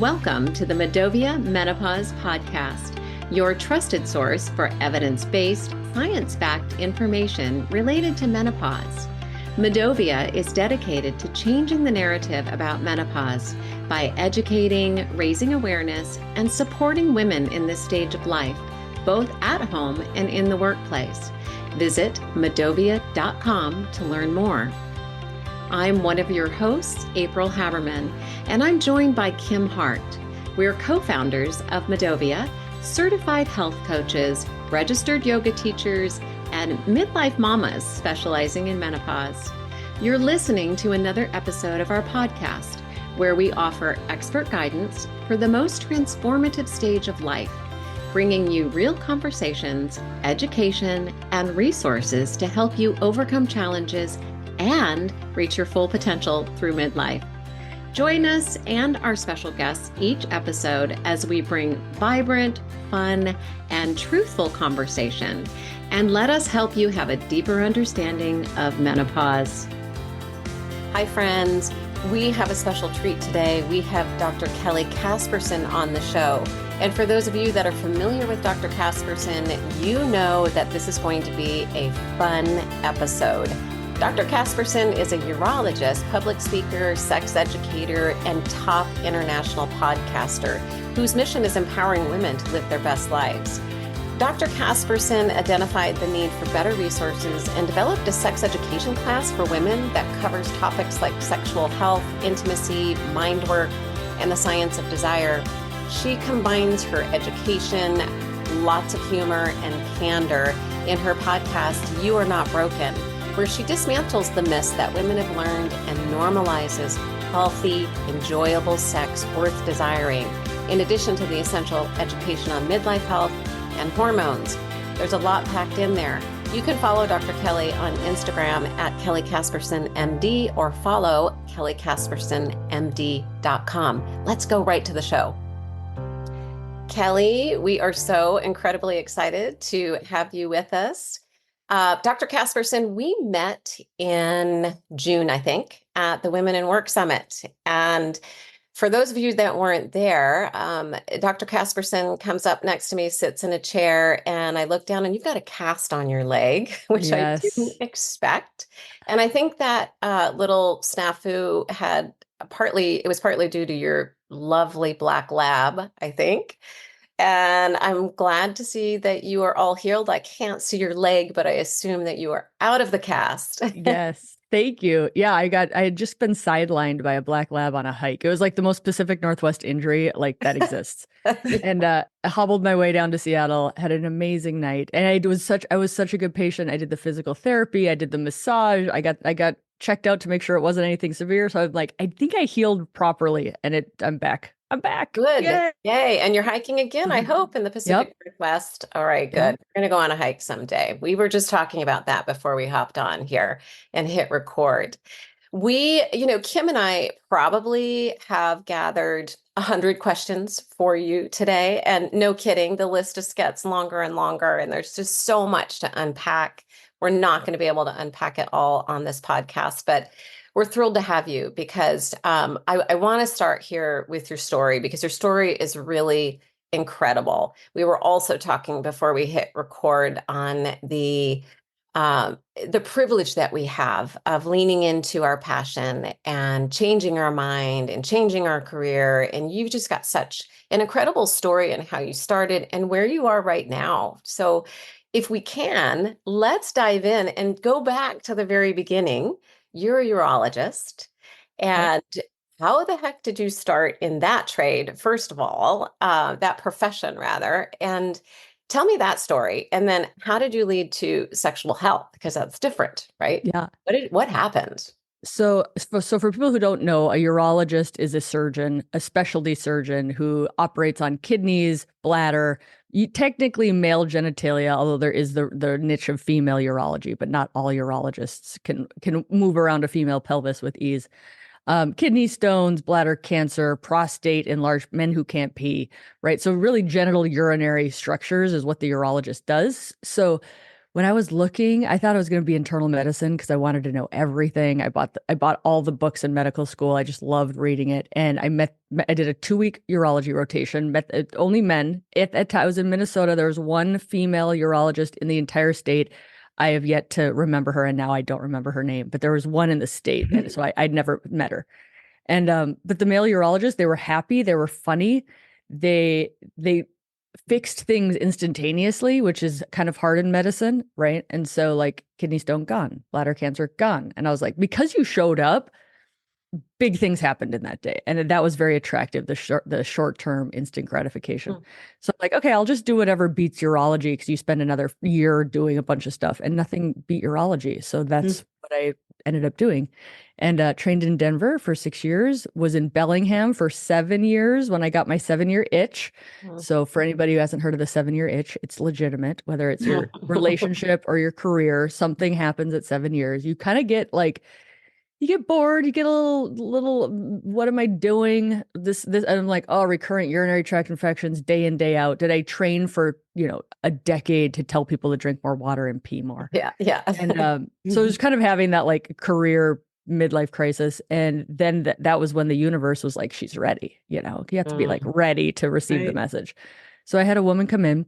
Welcome to the Medovia Menopause Podcast, your trusted source for evidence-based, science-backed information related to menopause. Medovia is dedicated to changing the narrative about menopause by educating, raising awareness, and supporting women in this stage of life, both at home and in the workplace. Visit medovia.com to learn more. I'm one of your hosts, April Haberman, and I'm joined by Kim Hart. We're co-founders of Medovia, certified health coaches, registered yoga teachers, and midlife mamas specializing in menopause. You're listening to another episode of our podcast, where we offer expert guidance for the most transformative stage of life, bringing you real conversations, education, and resources to help you overcome challenges and reach your full potential through midlife. Join us and our special guests each episode as we bring vibrant, fun, and truthful conversation, and let us help you have a deeper understanding of menopause. Hi, friends. We have a special treat today. We have Dr. Kelly Casperson on the show. And for those of you that are familiar with Dr. Casperson, you know that this is going to be a fun episode. Dr. Casperson is a urologist, public speaker, sex educator, and top international podcaster whose mission is empowering women to live their best lives. Dr. Casperson identified the need for better resources and developed a sex education class for women that covers topics like sexual health, intimacy, mind work, and the science of desire. She combines her education, lots of humor, and candor in her podcast, You Are Not Broken, where she dismantles the myths that women have learned and normalizes healthy, enjoyable sex worth desiring, in addition to the essential education on midlife health and hormones. There's a lot packed in there. You can follow Dr. Kelly on Instagram at Kelly Casperson MD or follow kellycaspersonmd.com. Let's go right to the show. Kelly, we are so incredibly excited to have you with us. Dr. Casperson, we met in June, I think, at the Women in Work Summit. And for those of you that weren't there, Dr. Casperson comes up next to me, sits in a chair, and I look down and you've got a cast on your leg, which Yes. I didn't expect. And I think that little snafu it was partly due to your lovely black lab, I think. And I'm glad to see that you are all healed. I can't see your leg, but I assume that you are out of the cast. Yes. Thank you. Yeah, I had just been sidelined by a black lab on a hike. It was like the most Pacific Northwest injury like that exists. And I hobbled my way down to Seattle, had an amazing night. And I was such a good patient. I did the physical therapy, I did the massage, I got checked out to make sure it wasn't anything severe. So I'm like, I think I healed properly and I'm back. I'm back. Good. Yay. Yay. And you're hiking again, I hope, in the Pacific Northwest. All right, good. Yep. We're going to go on a hike someday. We were just talking about that before we hopped on here and hit record. Kim and I probably have gathered 100 questions for you today. And no kidding, the list just gets longer and longer. And there's just so much to unpack. We're not going to be able to unpack it all on this podcast, but we're thrilled to have you because I want to start here with your story because your story is really incredible. We were also talking before we hit record on the privilege that we have of leaning into our passion and changing our mind and changing our career. And you've just got such an incredible story and how you started and where you are right now. So if we can, let's dive in and go back to the very beginning. You're a urologist. And how the heck did you start in that trade, first of all, that profession rather? And tell me that story. And then how did you lead to sexual health? Because that's different, right? Yeah. What happened? So for people who don't know, a urologist is a surgeon, a specialty surgeon who operates on kidneys, bladder, technically male genitalia, although there is the niche of female urology, but not all urologists can move around a female pelvis with ease. Kidney stones, bladder cancer, prostate, enlarged men who can't pee, right? So really genital urinary structures is what the urologist does. So When I was looking, I thought I was going to be internal medicine because I wanted to know everything. I bought all the books in medical school. I just loved reading it. And I did a 2-week urology rotation, met only men. I was in Minnesota. There was one female urologist in the entire state. I have yet to remember her, and now I don't remember her name, but there was one in the state. And so I'd never met her. And but the male urologists, they were happy, they were funny. They fixed things instantaneously, which is kind of hard in medicine, right? And so like kidney stone gone, bladder cancer gone. And I was like, because you showed up, big things happened in that day. And that was very attractive, the short-term instant gratification. So I'm like, okay, I'll just do whatever beats urology because you spend another year doing a bunch of stuff and nothing beat urology. So that's what I ended up doing. And trained in Denver for 6 years, was in Bellingham for 7 years when I got my 7-year itch. So for anybody who hasn't heard of the 7-year itch, it's legitimate, whether it's your relationship or your career, something happens at 7 years. You kind of get like, you get bored, you get a little, what am I doing? This, and I'm like, oh, recurrent urinary tract infections day in, day out. Did I train for, a decade to tell people to drink more water and pee more? Yeah. And so just kind of having that like career midlife crisis. And then that was when the universe was like, she's ready. You have to be like ready to receive the message. So I had a woman come in.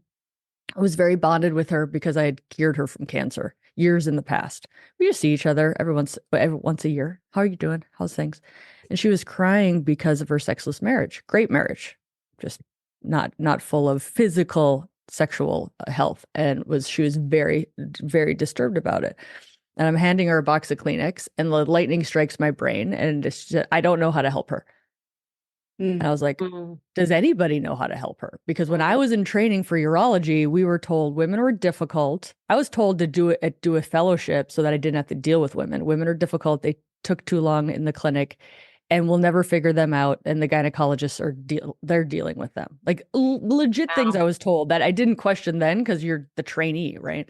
I was very bonded with her because I had cured her from cancer years in the past. We used to see each other every once a year. How are you doing? How's things? And she was crying because of her sexless marriage. Great marriage, just not full of physical sexual health, and she was very, very disturbed about it. And I'm handing her a box of Kleenex, and the lightning strikes my brain, and I don't know how to help her. And I was like, does anybody know how to help her? Because when I was in training for urology, we were told women were difficult. I was told to do a fellowship so that I didn't have to deal with women. Women are difficult. They took too long in the clinic and we'll never figure them out. And the gynecologists they're dealing with them. Like legit things I was told that I didn't question then because you're the trainee, right?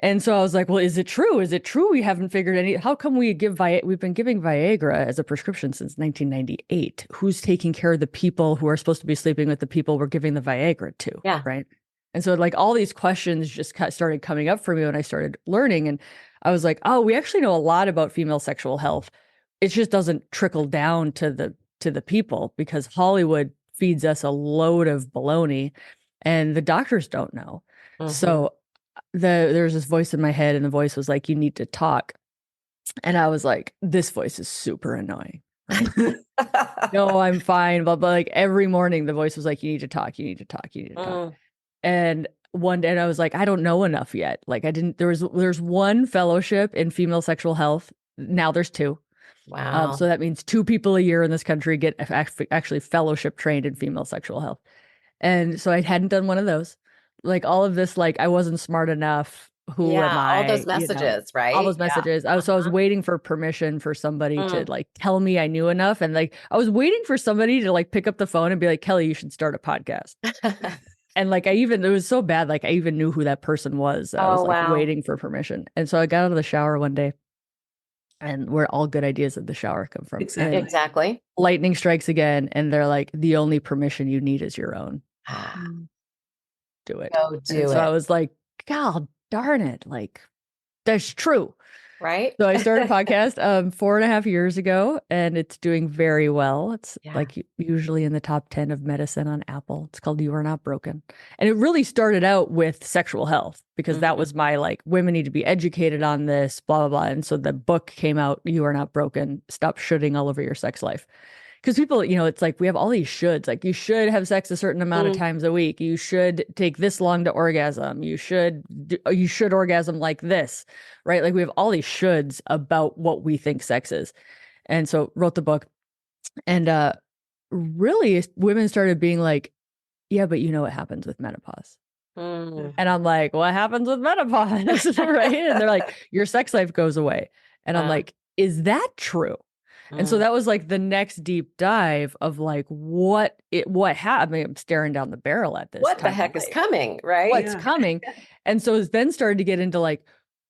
And so I was like, well, is it true? Is it true we haven't figured how come we've been giving Viagra as a prescription since 1998? Who's taking care of the people who are supposed to be sleeping with the people we're giving the Viagra to? Yeah. Right. And so like all these questions just started coming up for me when I started learning. And I was like, oh, we actually know a lot about female sexual health. It just doesn't trickle down to the people because Hollywood feeds us a load of baloney and the doctors don't know. So there was this voice in my head and the voice was like, you need to talk. And I was like, this voice is super annoying. Right? No, I'm fine. But like every morning the voice was like, you need to talk, you need to talk, you need to talk. And one day I was like, I don't know enough yet. Like there's one fellowship in female sexual health. Now there's 2. Wow. So that means 2 people a year in this country get actually fellowship trained in female sexual health. And so I hadn't done one of those. Like all of this, like I wasn't smart enough. Who am I? All those messages, right? All those messages. I was waiting for permission for somebody to like tell me I knew enough. And like, I was waiting for somebody to like pick up the phone and be like, Kelly, you should start a podcast. And like, it was so bad. Like I even knew who that person was. I was like waiting for permission. And so I got out of the shower one day and where all good ideas in the shower come from. Exactly. Lightning strikes again. And they're like, the only permission you need is your own. Do it. Go do it. So I was like, God darn it. Like, that's true. Right. So I started a podcast 4.5 years ago and it's doing very well. It's like usually in the top 10 of medicine on Apple. It's called You Are Not Broken. And it really started out with sexual health because that was my like, women need to be educated on this, blah, blah, blah. And so the book came out, You Are Not Broken, Stop Shoulding All Over Your Sex Life. Because people, it's like we have all these shoulds. Like you should have sex a certain amount of times a week. You should take this long to orgasm. You should orgasm like this, right? Like we have all these shoulds about what we think sex is. And so wrote the book. And really women started being like, yeah, but you know what happens with menopause. And I'm like, what happens with menopause? Right? And they're like, your sex life goes away. And I'm like, is that true? And so that was like the next deep dive of like what happened. I mean, I'm staring down the barrel at this. What the heck is coming, right? What's coming? And so it's then started to get into like,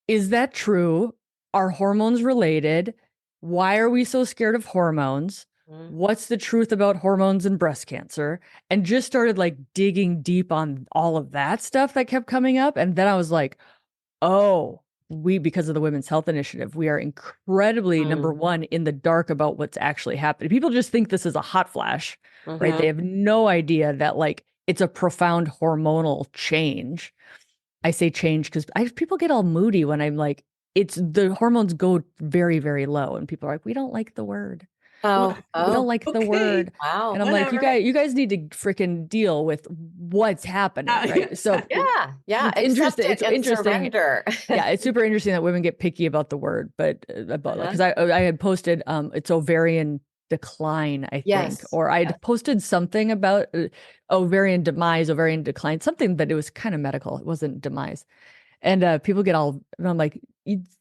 is that true? Are hormones related? Why are we so scared of hormones? What's the truth about hormones and breast cancer? And just started like digging deep on all of that stuff that kept coming up. And then I was like, Oh, because of the Women's Health Initiative, we are incredibly number Mm. one in the dark about what's actually happening. People just think this is a hot flash, right? They Hmm. have no idea that like it's a profound hormonal change. I say change because people get all moody when I'm like, it's the hormones go very, very low, and people are like, we don't like the word. Oh, We don't oh, like the Okay, word. wow. And I'm like, whatever. you guys need to freaking deal with what's happening, right? So Yeah, yeah. it's Accept interesting. it It's and interesting. surrender. Yeah, it's super interesting that women get picky about the word, but about like Uh-huh. because I had posted it's ovarian decline, I think, Yes. or Yes. I'd posted something about ovarian demise, ovarian decline, something, but it was kind of medical. It wasn't demise. And people get all, and I'm like,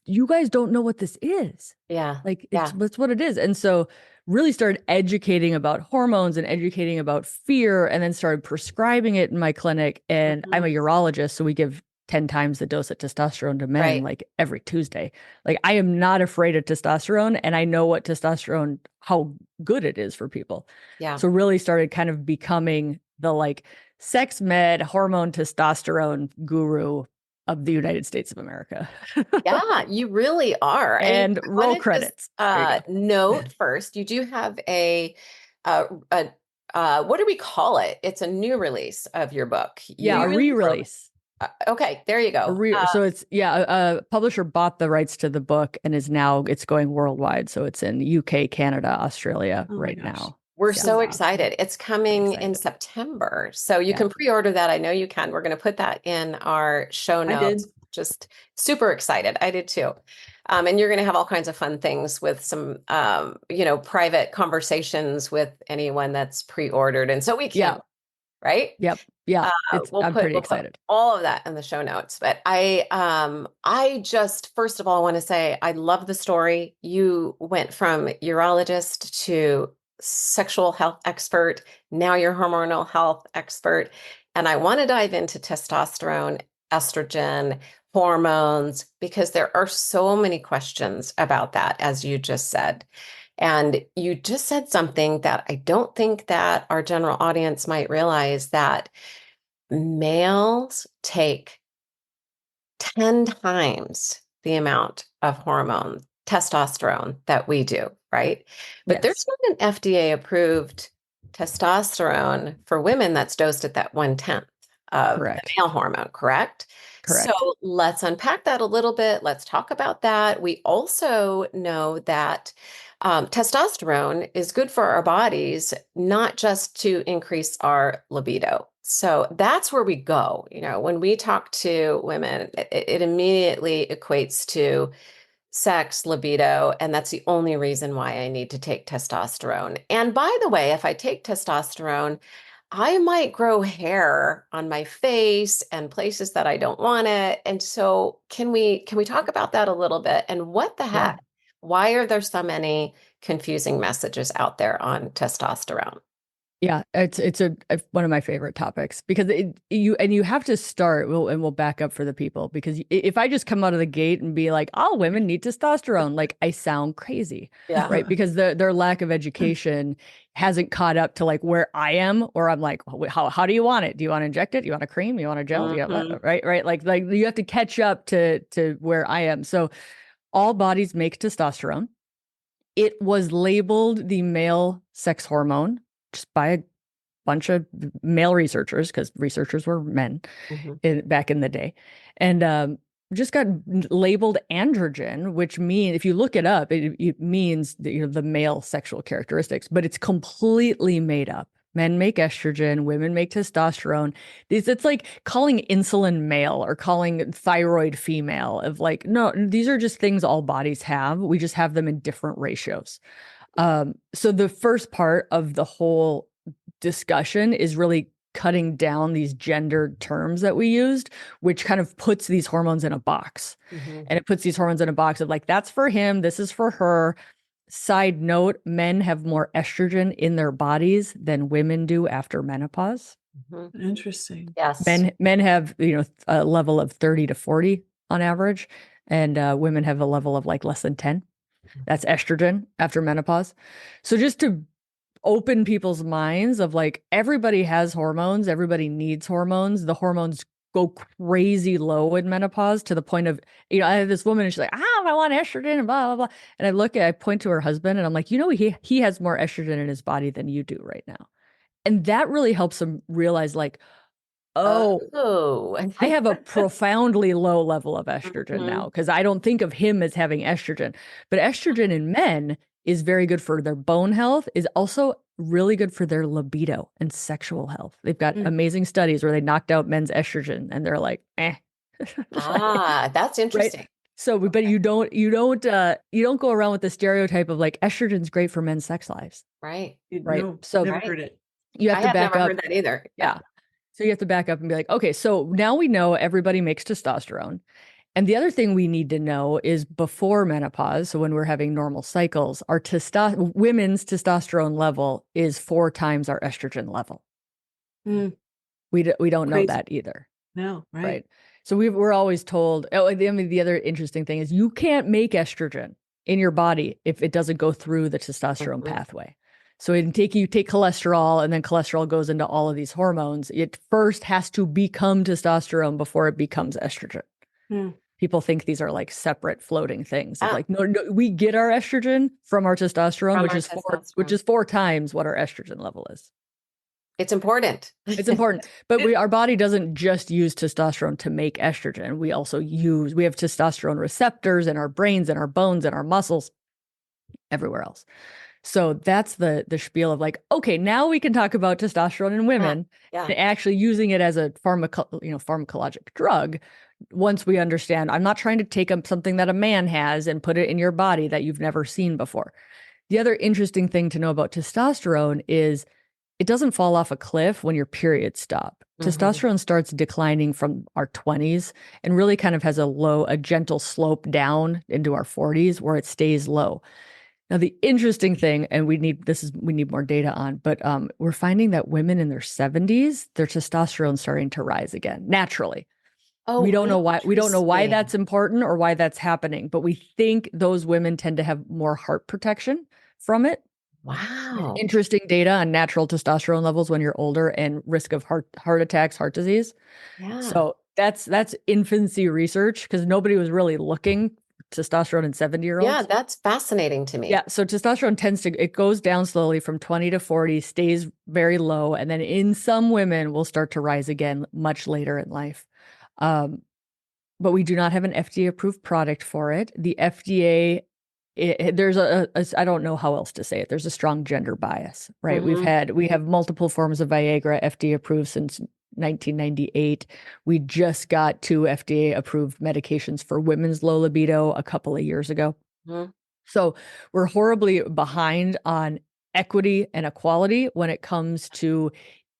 you guys don't know what this is. Yeah. Like Yeah. that's what it is. And so really started educating about hormones and educating about fear and then started prescribing it in my clinic. And I'm a Mhm. urologist, so we give 10 times the dose of testosterone to men Right. like every Tuesday. Like I am not afraid of testosterone and I know what testosterone, how good it is for people. Yeah. So really started kind of becoming the like sex med hormone testosterone guru of the United States of America. Yeah, you really are. And And I roll want to just credits. There you go. note first, you do have a what do we call it? It's a new release of your book. Yeah, a You wrote. re-release. Okay, there you go. So it's a publisher bought the rights to the book and is now it's going worldwide. So it's in UK, Canada, Australia Oh my right gosh. now. We're Yeah. so Wow. excited. It's coming in Excited. September. So you Yeah. can pre-order that. I know you can. We're going to put that in our show I notes. did. Just super excited. I did too. And you're going to have all kinds of fun things with some, private conversations with anyone that's pre-ordered. And so we Yeah. can, right? Yep. Yeah. I'm pretty We'll put excited. all of that in the show notes. But I just first of all want to say I love the story. You went from urologist to sexual health expert. Now you're hormonal health expert. And I want to dive into testosterone, estrogen, hormones, because there are so many questions about that, as you just said. And you just said something that I don't think that our general audience might realize that males take 10 times the amount of hormone, testosterone that we do, right? But there's Yes. not an FDA approved testosterone for women that's dosed at that 1/10 of the Correct. male hormone, correct? So Correct. let's unpack that a little bit. Let's talk about that. We also know that testosterone is good for our bodies, not just to increase our libido. So that's where we go. When we talk to women, it immediately equates to sex, libido, and that's the only reason why I need to take testosterone. And by the way, if I take testosterone, I might grow hair on my face and places that I don't want it. And so can we talk about that a little bit? And what the Yeah. heck? Why are there so many confusing messages out there on testosterone? Yeah, it's one of my favorite topics because you have to start we'll back up for the people because if I just come out of the gate and be like all women need testosterone, like I sound crazy, Yeah. right? Because their lack of education hasn't caught up to like where I am, or I'm like, how do you want it? Do you want to inject it? Do you want a cream? You want a gel? Do you Mhm. right? Like you have to catch up to where I am. So all bodies make testosterone. It was labeled the male sex hormone just by a bunch of male researchers because researchers were men Mhm. back in the day, and just got labeled androgen, which means if you look it up, it means the male sexual characteristics, but it's completely made up. Men make estrogen, women make testosterone. It's like calling insulin male or calling thyroid female. Of like, no, these are just things all bodies have. We just have them in different ratios. So the first part of the whole discussion is really cutting down these gendered terms that we used, which kind of puts these hormones in a box. Mhm. And it puts these hormones in a box of like, that's for him, this is for her. Side note, men have more estrogen in their bodies than women do after menopause. Mhm. Interesting. Yes. Men have, a level of 30 to 40 on average, and women have a level of like less than 10. That's estrogen after menopause. So just to open people's minds of like everybody has hormones, everybody needs hormones. The hormones go crazy low in menopause to the point of, I have this woman and she's like, I want estrogen and blah, blah, blah. And I point to her husband and I'm like, he has more estrogen in his body than you do right now. And that really helps him realize like, oh, Oh. I have a profoundly low level of estrogen now Mhm. because I don't think of him as having estrogen. But estrogen in men is very good for their bone health, is also really good for their libido and sexual health. They've got Mm. amazing studies where they knocked out men's estrogen and they're like, eh. That's Right. interesting. So, but you don't go around with the stereotype of like estrogen's great for men's sex lives. Right. Right. No, So never Right. heard it. you have I to have back never up. heard that either. Yeah. So you have to back up and be like, okay, so now we know everybody makes testosterone. And the other thing we need to know is before menopause, so when we're having normal cycles, our women's testosterone level is 4 times our estrogen level. Mm. We don't know Crazy. that either. No, right. Right. So we're always told, the other interesting thing is you can't make estrogen in your body if it doesn't go through the testosterone pathway. So you take cholesterol and then cholesterol goes into all of these hormones. It first has to become testosterone before it becomes estrogen. Hmm. People think these are like separate floating things. It's Ah. like, no, we get our estrogen from our testosterone, From which our is testosterone. which is 4 times what our estrogen level is. It's important. It's important, but our body doesn't just use testosterone to make estrogen. We also we have testosterone receptors in our brains and our bones and our muscles, everywhere else. So that's the spiel of like, okay, now we can talk about testosterone in women and actually using it as a pharmacologic drug. Once we understand, I'm not trying to take something that a man has and put it in your body that you've never seen before. The other interesting thing to know about testosterone is it doesn't fall off a cliff when your periods stop. Testosterone starts declining from our 20s and really kind of has a gentle slope down into our 40s where it stays low. Now, the interesting thing, and we need more data on, but we're finding that women in their 70s, their testosterone starting to rise again naturally. Oh, we don't know why. We don't know why interesting. that's important or why that's happening, but we think those women tend to have more heart protection from it. Wow. Interesting data on natural testosterone levels when you're older and risk of heart attacks, heart disease. Yeah. So that's infancy research because nobody was really looking testosterone in 70-year-olds. Yeah, that's fascinating to me. Yeah, so testosterone it goes down slowly from 20 to 40, stays very low, and then in some women will start to rise again much later in life. But we do not have an FDA-approved product for it. The FDA, there's I don't know how else to say it. There's a strong gender bias, right? We have multiple forms of Viagra FDA-approved since 1998. We just got 2 FDA-approved medications for women's low libido a couple of years ago. So we're horribly behind on equity and equality when it comes to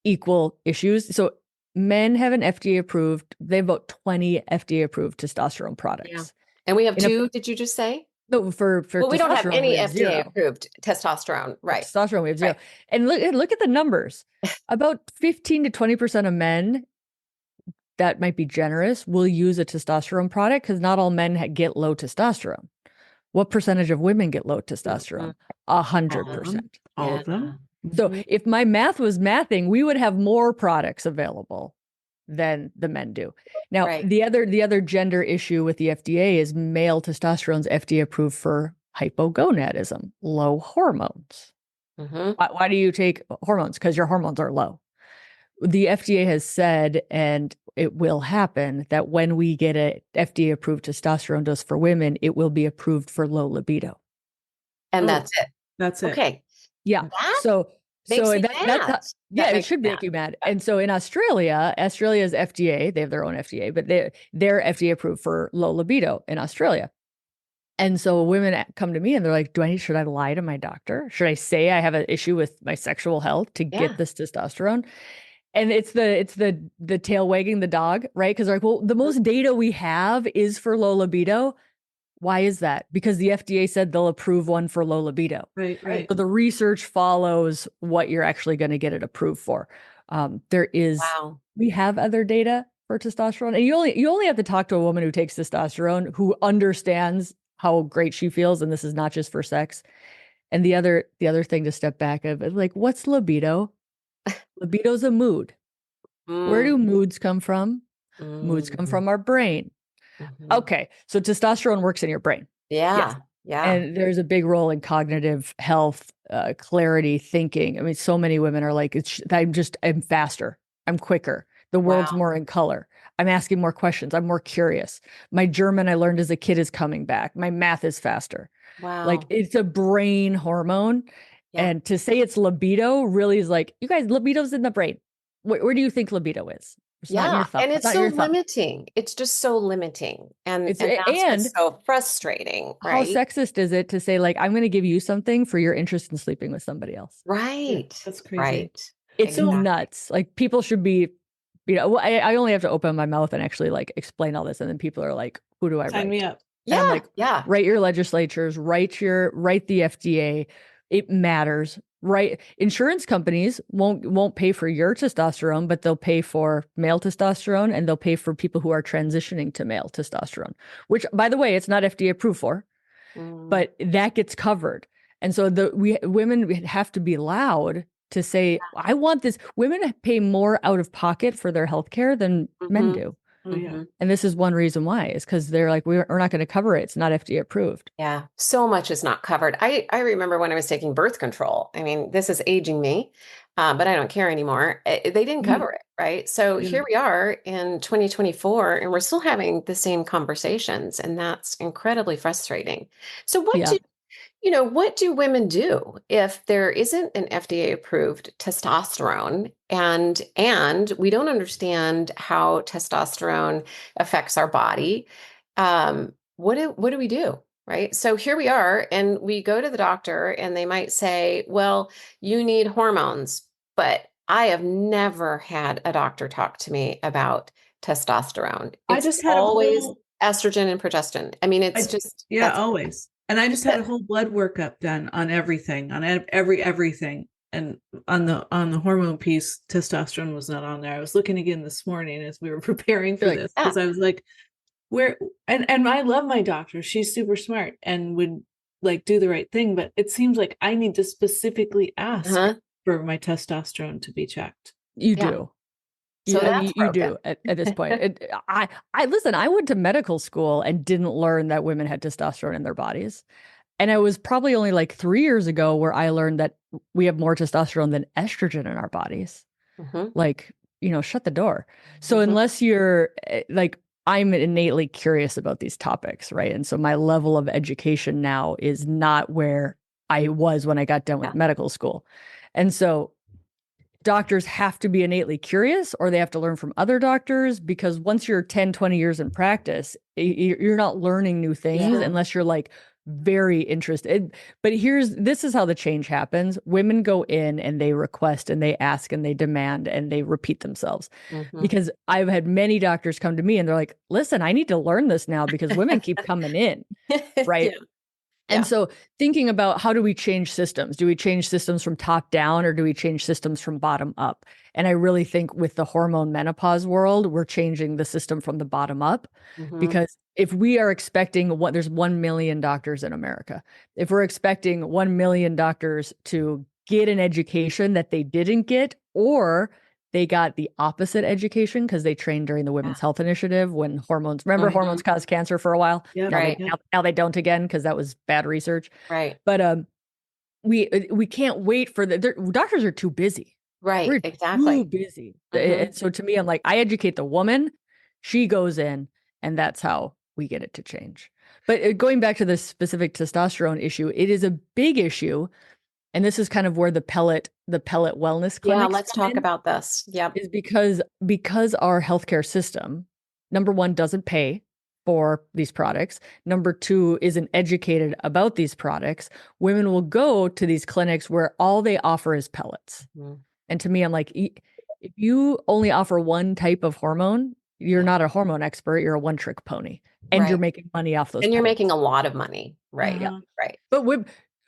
equal issues. So men have an FDA-approved, they have about 20 FDA-approved testosterone products. Yeah. And we have 2, did you just say? No, for well, we don't have testosterone, any we have 0. FDA-approved testosterone, right? Testosterone, we have 0. And look at the numbers. About 15 to 20% of men, that might be generous, will use a testosterone product because not all men get low testosterone. What percentage of women get low testosterone? 100%. All of them. So if my math was mathing, we would have more products available than the men do. Now, the other gender issue with the FDA is male testosterone's FDA approved for hypogonadism, low hormones. Why do you take hormones? Because your hormones are low. The FDA has said, and it will happen, that when we get a FDA-approved testosterone dose for women, it will be approved for low libido. And that's it. That's it. Okay. Yeah. That makes me mad. It should make you mad. And so in Australia's FDA, they have their own FDA, but they're FDA approved for low libido in Australia. And so women come to me and they're like, should I lie to my doctor? Should I say I have an issue with my sexual health to get this testosterone? And it's the tail wagging the dog, right? Because like, well, the most data we have is for low libido. Why is that? Because the FDA said they'll approve one for low libido. Right. So the research follows what you're actually going to get it approved for. We have other data for testosterone, and you only have to talk to a woman who takes testosterone who understands how great she feels, and this is not just for sex. And the other thing to step back of is like, what's libido? Libido's a mood. Where do moods come from? Moods come Mm-hmm. from our brain. Mm-hmm. Okay. So testosterone works in your brain. Yes. Yeah. Yeah. And there's a big role in cognitive health, clarity, thinking. I mean, so many women are like, I'm faster. I'm quicker. The world's Wow. more in color. I'm asking more questions. I'm more curious. My German I learned as a kid is coming back. My math is faster. Like Wow. it's a brain hormone. Yeah. And to say it's libido really is like, you guys, libido's in the brain. Where do you think libido is? It's not in your Yeah. thumb. And It's it's not in so your thumb. limiting. It's just so limiting. It's And that's and what's so frustrating, how right? sexist is it to say like I'm going to give you something for your interest in sleeping with somebody else? Yeah, Right. that's crazy. Right. It's So- nuts. Like people should be, I only have to open my mouth and actually like explain all this, and then people are like, "Who do I Sign write?" me up. And I'm Yeah. like, Yeah. write your legislatures, write the FDA. It matters, right? Insurance companies won't pay for your testosterone, but they'll pay for male testosterone, and they'll pay for people who are transitioning to male testosterone, which, by the way, it's not FDA approved for, but that gets covered. And so women have to be loud to say, I want this. Women pay more out of pocket for their healthcare than men Mhm. do. Oh yeah. Mhm. And this is one reason why, is because they're like, we're not going to cover it. It's not FDA approved. Yeah, so much is not covered. I remember when I was taking birth control. I mean, this is aging me, but I don't care anymore. They didn't cover it, right? So Yeah. here we are in 2024, and we're still having the same conversations, and that's incredibly frustrating. So Yeah. what do women do if there isn't an FDA approved testosterone and we don't understand how testosterone affects our body? What do we do? Right? So here we are, and we go to the doctor, and they might say, well, you need hormones, but I have never had a doctor talk to me about testosterone. I It's just had a always whole estrogen and progesterone. I mean, it's just yeah, that's always. And I just had a whole blood workup done on everything, on everything. And on the hormone piece, testosterone was not on there. I was looking again this morning as we were preparing for You're like, this, because I was like, where and I love my doctor. She's super smart and would like do the right thing, but it seems like I need to specifically ask uh-huh. for my testosterone to be checked. You Yeah. do. So Yeah, that's you do at this point. I listen, I went to medical school and didn't learn that women had testosterone in their bodies. And it was probably only like 3 years ago where I learned that we have more testosterone than estrogen in our bodies. Mhm. Like, shut the door. So Mhm. unless you're like, I'm innately curious about these topics, right? And so my level of education now is not where I was when I got done with Yeah. medical school. And so doctors have to be innately curious, or they have to learn from other doctors, because once you're 10, 20 years in practice, you're not learning new things Yeah. unless you're like very interested. But this is how the change happens. Women go in and they request and they ask and they demand and they repeat themselves. Mhm. Because I've had many doctors come to me and they're like, listen, I need to learn this now because women keep coming in. Right. Yeah. And Yeah. so thinking about, how do we change systems? Do we change systems from top down, or do we change systems from bottom up? And I really think with the hormone menopause world, we're changing the system from the bottom up. Mhm. Because if we are expecting there's 1 million doctors in America, if we're expecting 1 million doctors to get an education that they didn't get, or they got the opposite education because they trained during the Women's Health Initiative when hormones Mhm. hormones caused cancer for a while. Yeah, Now Right. now they don't again because that was bad research. Right. But we can't wait for doctors are too busy. Right. We're Exactly. too busy. Mhm. And so to me, I'm like, I educate the woman, she goes in, and that's how we get it to change. But going back to the specific testosterone issue, it is a big issue. And this is kind of where the pellet wellness clinics Yeah. Let's come talk in, about this. Yep. is because our healthcare system, number one, doesn't pay for these products. Number two, isn't educated about these products. Women will go to these clinics where all they offer is pellets. Mhm. And to me, I'm like, if you only offer one type of hormone, you're not a hormone expert. You're a one-trick pony, and you're Right. making money off those. And you're pellets. making a lot of money. Right. Uh-huh. Right. But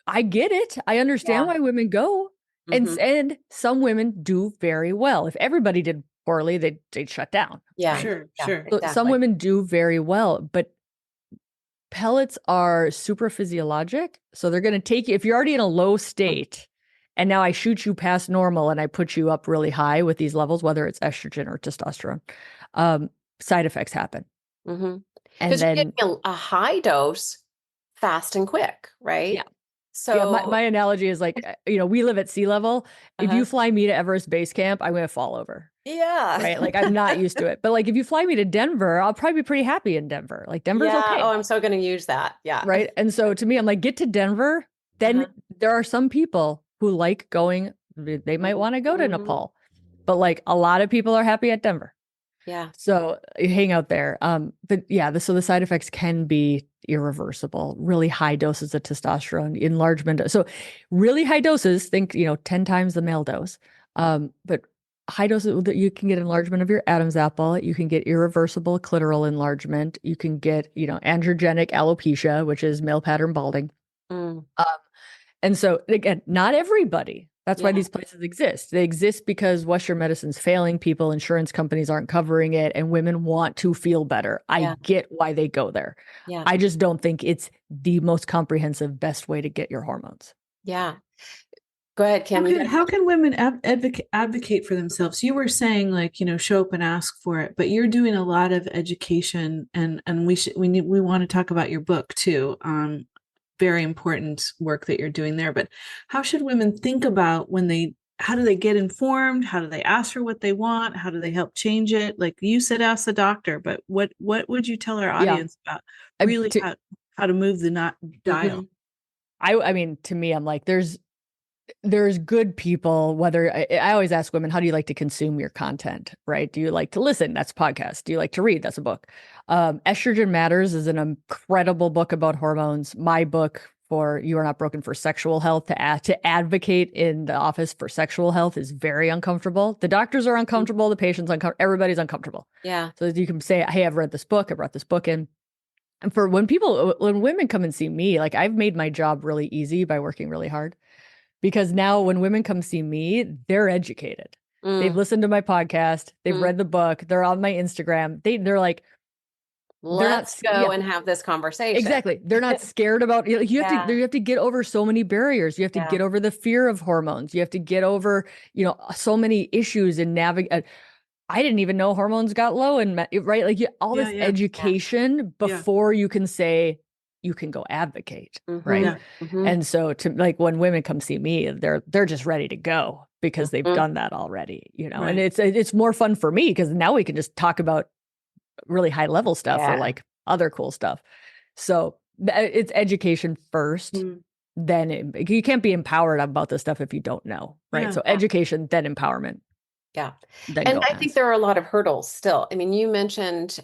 I get it. I understand Yeah. why women go, Mhm. and some women do very well. If everybody did poorly, they'd shut down. Yeah. Sure, Yeah. sure. So some Exactly. women do very well, but pellets are super physiologic. So they're going to take you, if you're already in a low state, and now I shoot you past normal and I put you up really high with these levels, whether it's estrogen or testosterone. side effects happen. Mm-hmm. And Because you're then, getting a high dose fast and quick, right? yeah. So, Yeah, my analogy is like, we live at sea level. If uh-huh. you fly me to Everest Base Camp, I'm going to fall over. Yeah. Right. Like I'm not used to it. But like if you fly me to Denver, I'll probably be pretty happy in Denver. Like Denver's Yeah. okay. Oh, I'm so going to use that. Yeah. Right. And so to me, I'm like, get to Denver. Then there are some people who like going, they might want to go to Nepal. But like a lot of people are happy at Denver. Yeah. So you hang out there. But yeah, so the side effects can be irreversible. Really high doses of testosterone, enlargement. So really high doses, think, 10 times the male dose. But high doses, you can get enlargement of your Adam's apple. You can get irreversible clitoral enlargement. You can get, androgenic alopecia, which is male pattern balding. Mm. And so again, not everybody. That's why Yeah. these places exist. They exist because Western medicine's failing people, insurance companies aren't covering it, and women want to feel better. Yeah. I get why they go there. Yeah. I just don't think it's the most comprehensive, best way to get your hormones. Yeah. Go ahead, Kim. How can women advocate for themselves? You were saying like, show up and ask for it, but you're doing a lot of education, and we want to talk about your book too. Very important work that you're doing there. But how should women think about how do they get informed? How do they ask for what they want? How do they help change it? Like you said, ask the doctor, but what would you tell our audience about really how to move the dial? I mean, to me, I'm like, there's good people, whether I always ask women, how do you like to consume your content, right? Do you like to listen? That's a podcast. Do you like to read? That's a book. Estrogen Matters is an incredible book about hormones. My book for You Are Not Broken for Sexual Health, to advocate in the office for sexual health is very uncomfortable. The doctors are uncomfortable. The patients uncomfortable. Everybody's uncomfortable. Yeah. So you can say, hey, I've read this book. I brought this book in. And for when women come and see me, like I've made my job really easy by working really hard. Because now when women come see me, they're educated. They've listened to my podcast. They've read the book. They're on my Instagram. They're like, let's go and have this conversation. Exactly. They're not scared about, you have to get over so many barriers. You have to get over the fear of hormones. You have to get over, so many issues and navigate. I didn't even know hormones got low right? Like this education before you can say, you can go advocate, right? Yeah. And so to like when women come see me, they're just ready to go because they've done that already, Right. And it's more fun for me because now we can just talk about really high level stuff or like other cool stuff. So it's education first. Then you can't be empowered about this stuff if you don't know, right? Yeah. So education, then empowerment. Yeah. Then And I think there are a lot of hurdles still. I mean, you mentioned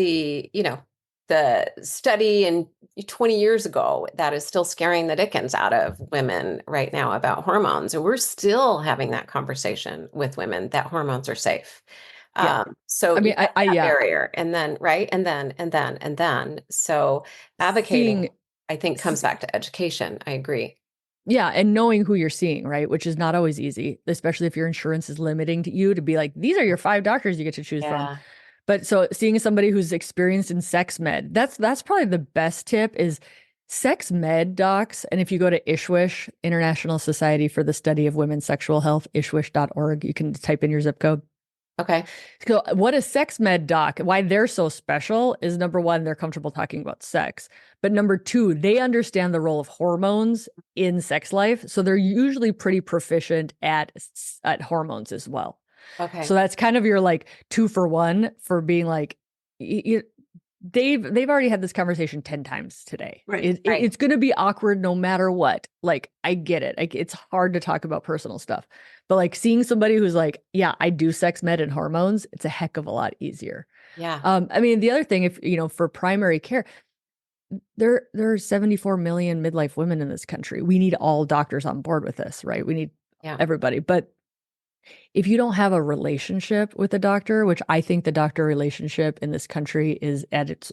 the study in 20 years ago that is still scaring the dickens out of women right now about hormones. And we're still having that conversation with women that hormones are safe. So I mean, barrier and then, right. And then. So advocating, I think, comes back to education. I agree. Yeah. And knowing who you're seeing, right? Which is not always easy, especially if your insurance is limiting to you to be like, these are your 5 doctors you get to choose from. But so seeing somebody who's experienced in sex med, that's probably the best tip is sex med docs. And if you go to ISWSH, International Society for the Study of Women's Sexual Health, ISWSH.org, you can type in your zip code. Okay. So what a sex med doc, why they're so special is number one, they're comfortable talking about sex. But number two, they understand the role of hormones in sex life. So they're usually pretty proficient at hormones as well. Okay. So that's kind of your like 2 for 1 for being like, they've already had this conversation 10 times today. Right. It's going to be awkward no matter what. Like, I get it. It's hard to talk about personal stuff, but like seeing somebody who's like, yeah, I do sex med and hormones, it's a heck of a lot easier. Yeah. I mean, the other thing, if, for primary care, there are 74 million midlife women in this country. We need all doctors on board with this, right? We need everybody. But if you don't have a relationship with a doctor, which I think the doctor relationship in this country is at its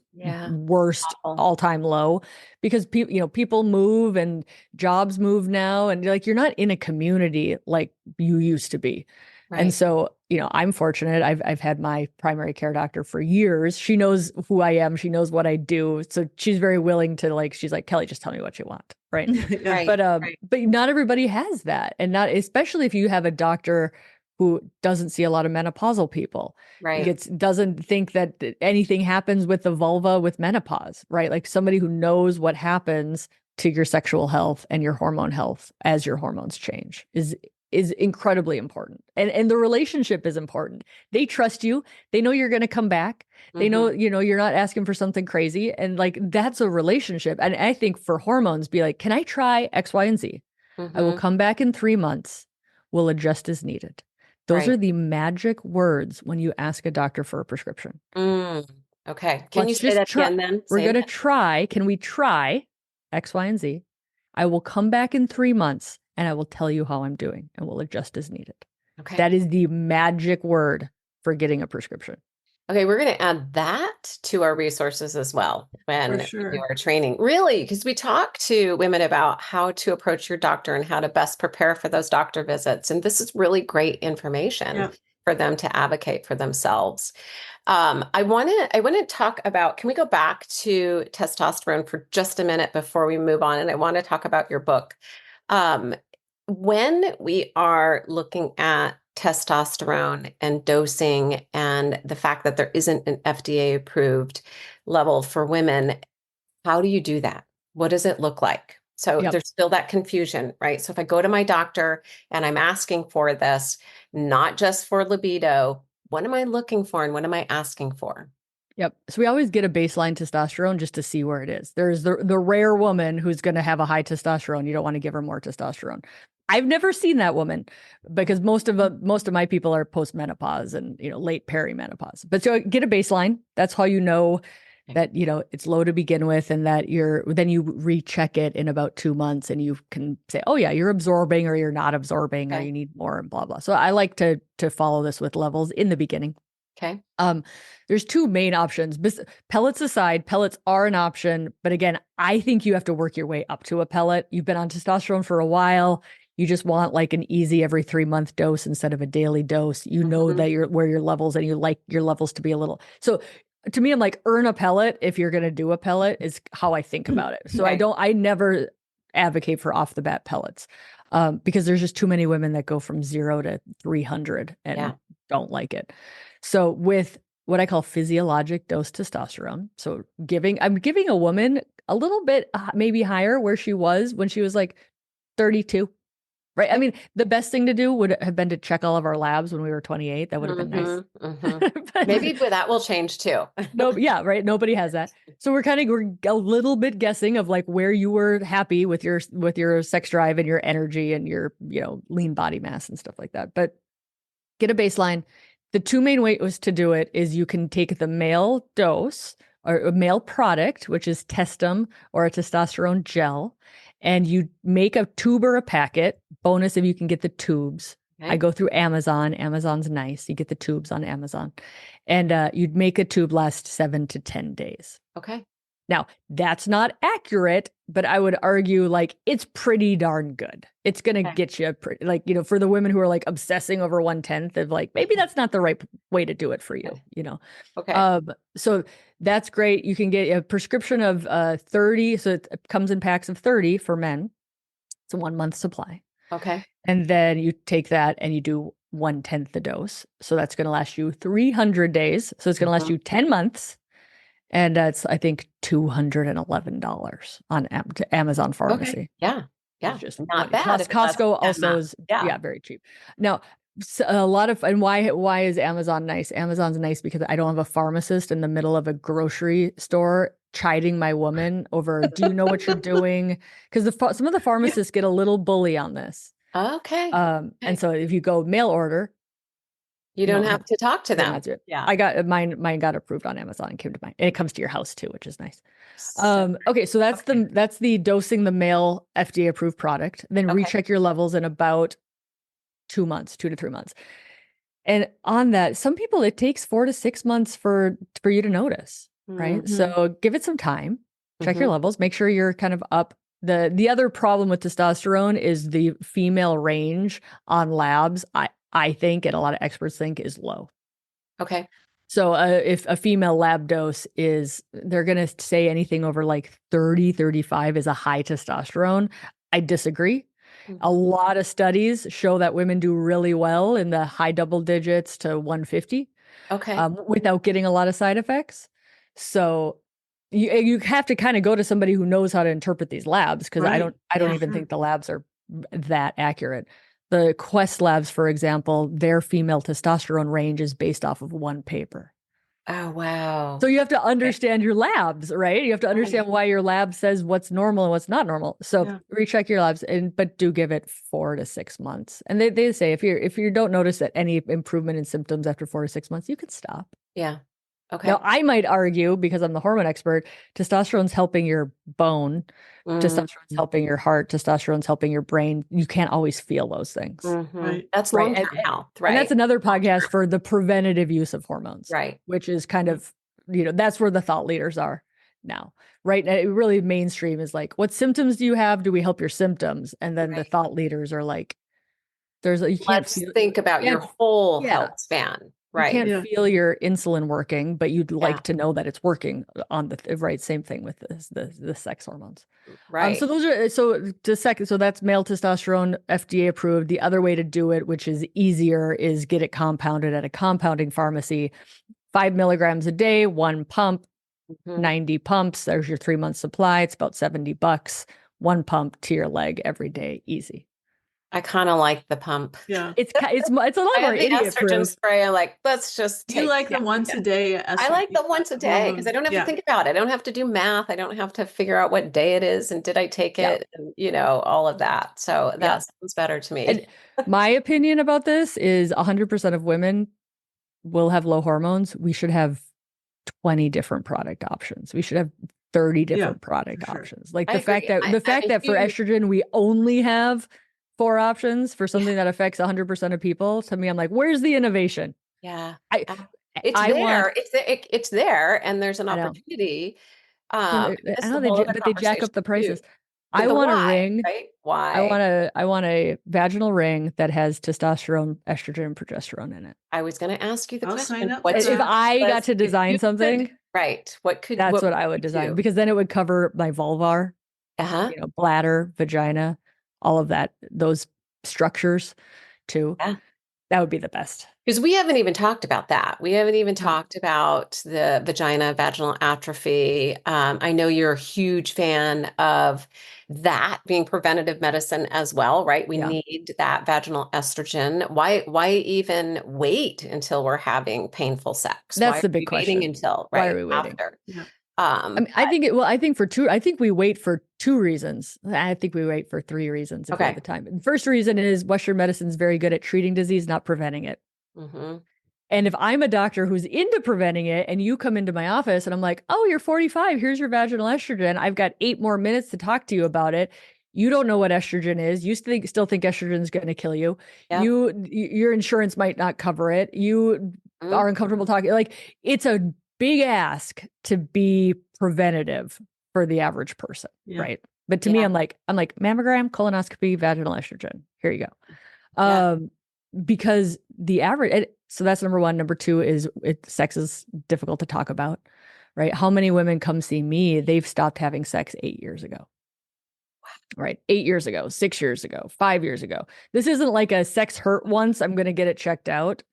worst all-time low, because people move and jobs move now, and like you're not in a community like you used to be. Right. And so, I'm fortunate. I've had my primary care doctor for years. She knows who I am. She knows what I do. So she's very willing to she's like, Kelly, just tell me what you want. Right. Right. But not everybody has that. And not, especially if you have a doctor who doesn't see a lot of menopausal people. Right. Doesn't think that anything happens with the vulva with menopause, right? Like somebody who knows what happens to your sexual health and your hormone health as your hormones change is incredibly important. And the relationship is important. They trust you. They know you're going to come back. They know, you're not asking for something crazy. And like, that's a relationship. And I think for hormones, be like, can I try X, Y, and Z? I will come back in 3 months. We'll adjust as needed. Those are the magic words when you ask a doctor for a prescription. Okay. Can you say that again then? We're going to try. Can we try X, Y, and Z? I will come back in 3 months and I will tell you how I'm doing and we'll adjust as needed. Okay. That is the magic word for getting a prescription. Okay, we're going to add that to our resources as well when we do our training. Really, because we talk to women about how to approach your doctor and how to best prepare for those doctor visits. And this is really great information for them to advocate for themselves. I want to talk about, can we go back to testosterone for just a minute before we move on? And I want to talk about your book. When we are looking at testosterone and dosing and the fact that there isn't an FDA approved level for women, how do you do that? What does it look like? So there's still that confusion, right? So if I go to my doctor and I'm asking for this, not just for libido, what am I looking for and what am I asking for? Yep. So we always get a baseline testosterone just to see where it is. There's the rare woman who's going to have a high testosterone. You don't want to give her more testosterone. I've never seen that woman because most of my people are postmenopause and late perimenopause. But so get a baseline. That's how you know that it's low to begin with, and that then you recheck it in about 2 months, and you can say, oh yeah, you're absorbing or you're not absorbing or you need more and blah blah. So I like to follow this with levels in the beginning. Okay. There's two main options. Pellets aside, pellets are an option, but again, I think you have to work your way up to a pellet. You've been on testosterone for a while. You just want like an easy every 3-month dose instead of a daily dose. You know that where your levels, and you like your levels to be a little. So to me, I'm like, earn a pellet if you're going to do a pellet is how I think about it. So I never advocate for off the bat pellets because there's just too many women that go from 0 to 300 and don't like it. So with what I call physiologic dose testosterone, so I'm giving a woman a little bit maybe higher where she was when she was like 32. Right. I mean, the best thing to do would have been to check all of our labs when we were 28. That would have been nice. Maybe that will change too. No, yeah, right. Nobody has that. So we're a little bit guessing of like where you were happy with your sex drive and your energy and your, lean body mass and stuff like that. But get a baseline. The two main ways to do it is you can take the male dose or a male product, which is Testum or a testosterone gel, and you make a tube or a packet. Bonus if you can get the tubes. Okay. I go through Amazon. Amazon's nice. You get the tubes on Amazon. And you'd make a tube last 7 to 10 days. Okay. Now, that's not accurate, but I would argue like it's pretty darn good. It's going to get you for the women who are like obsessing over 1/10 of like, maybe that's not the right way to do it for you, Okay. So that's great. You can get a prescription of 30. So it comes in packs of 30 for men. It's a 1 month supply. Okay. And then you take that and you do 1/10 the dose. So that's going to last you 300 days. So it's going to last you 10 months. And that's, I think, $211 on Amazon Pharmacy. Okay. Yeah. Yeah. It's just not bad. Costco also is very cheap. Now, and why is Amazon nice? Amazon's nice because I don't have a pharmacist in the middle of a grocery store chiding my woman over, do you know what you're doing? Because some of the pharmacists get a little bully on this. Okay. And so if you go mail order, you don't have to talk to them. Yeah. I got mine got approved on Amazon and came to mine. And it comes to your house too, which is nice. Okay. So that's the dosing the male FDA approved product. Then recheck your levels in about 2 months, 2 to 3 months. And on that, some people, it takes 4 to 6 months for you to notice, right? So give it some time, check your levels, make sure you're kind of up. The other problem with testosterone is the female range on labs. I think, and a lot of experts think, is low. Okay. So if a female lab dose they're going to say anything over like 30, 35 is a high testosterone. I disagree. A lot of studies show that women do really well in the high double digits to 150 Okay. without getting a lot of side effects. So you have to kind of go to somebody who knows how to interpret these labs, because I don't even think the labs are that accurate. The Quest labs, for example, their female testosterone range is based off of one paper. Oh, wow. So you have to understand your labs, right? You have to understand why your lab says what's normal and what's not normal. So recheck your labs, but do give it 4 to 6 months. And they say if you don't notice that any improvement in symptoms after 4 to 6 months, you can stop. Yeah. Okay. Now, I might argue, because I'm the hormone expert, testosterone's helping your bone, testosterone's helping your heart, testosterone's helping your brain. You can't always feel those things. That's long-term health, right? And that's another podcast for the preventative use of hormones, right? Which is kind of, that's where the thought leaders are now, right? And it really mainstream is like, what symptoms do you have? Do we help your symptoms? And then the thought leaders are like, let's think about your whole health span. Right. You can't feel your insulin working, but you'd like to know that it's working on the right. Same thing with the sex hormones. Right. So that's male testosterone, FDA approved. The other way to do it, which is easier, is get it compounded at a compounding pharmacy. 5 milligrams a day, 1 pump, 90 pumps. There's your 3-month supply. It's about $70. 1 pump to your leg every day. Easy. I kind of like the pump. Yeah, it's a lot more idiot estrogen spray. I'm like, let's just. You like the once a day? I like the once a day because I don't have to think about it. I don't have to do math. I don't have to figure out what day it is and did I take it, and all of that. So that sounds better to me. And my opinion about this is 100% of women will have low hormones. We should have 20 different product options. We should have 30 different product options. Like the fact that for estrogen we only have 4 options for something that affects 100% of people. To me, I'm like, where's the innovation? Yeah, it's there, and there's an opportunity. I know but they jack up the prices. I want a ring. Right? Why? I want a vaginal ring that has testosterone, estrogen, and progesterone in it. I was going to ask you the question. Sign up if I got to design something, right? That's what I would design, because then it would cover my vulvar, bladder, vagina, all of that, those structures too. Yeah. That would be the best. Because we haven't even talked about that. We haven't even talked about the vaginal atrophy. I know you're a huge fan of that being preventative medicine as well, right? We need that vaginal estrogen. Why even wait until we're having painful sex? That's the big question. Why are we waiting? After? Yeah. I think we wait for 2 reasons. I think we wait for 3 reasons at the time. The first reason is Western medicine is very good at treating disease, not preventing it. And if I'm a doctor who's into preventing it and you come into my office and I'm like, oh, you're 45, here's your vaginal estrogen. I've got 8 more minutes to talk to you about it. You don't know what estrogen is. You still think estrogen is going to kill you. Yep. Your insurance might not cover it. You are uncomfortable talking. Like, it's a big ask to be preventative for the average person, right? But to me, I'm like mammogram, colonoscopy, vaginal estrogen. Here you go. Because the average, so that's number 1. Number 2 is sex is difficult to talk about, right? How many women come see me? They've stopped having sex 8 years ago. Right. 8 years ago, 6 years ago, 5 years ago. This isn't like a sex hurt once, I'm going to get it checked out.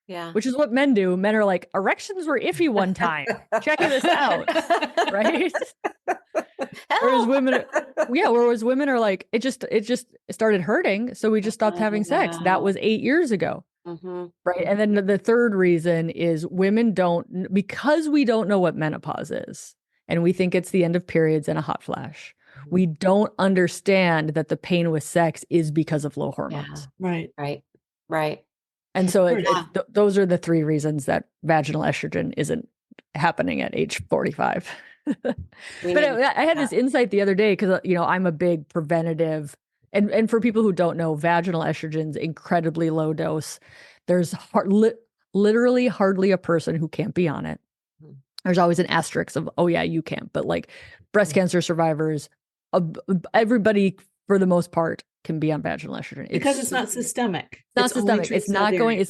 Yeah. Which is what men do. Men are like, erections were iffy one time. Checking this out. Right. Whereas women are like, it just started hurting. So we just stopped having sex. That was 8 years ago. Right. And then the third reason is women because we don't know what menopause is. And we think it's the end of periods and a hot flash. We don't understand that the pain with sex is because of low hormones. Yeah. Right. And so those are the 3 reasons that vaginal estrogen isn't happening at age 45. But I had this insight the other day because, I'm a big preventative. And for people who don't know, vaginal estrogen's incredibly low dose. There's literally hardly a person who can't be on it. There's always an asterisk of, oh yeah, you can't. But like breast cancer survivors, everybody for the most part can be on vaginal estrogen. Because it's not systemic. It's not systemic. It's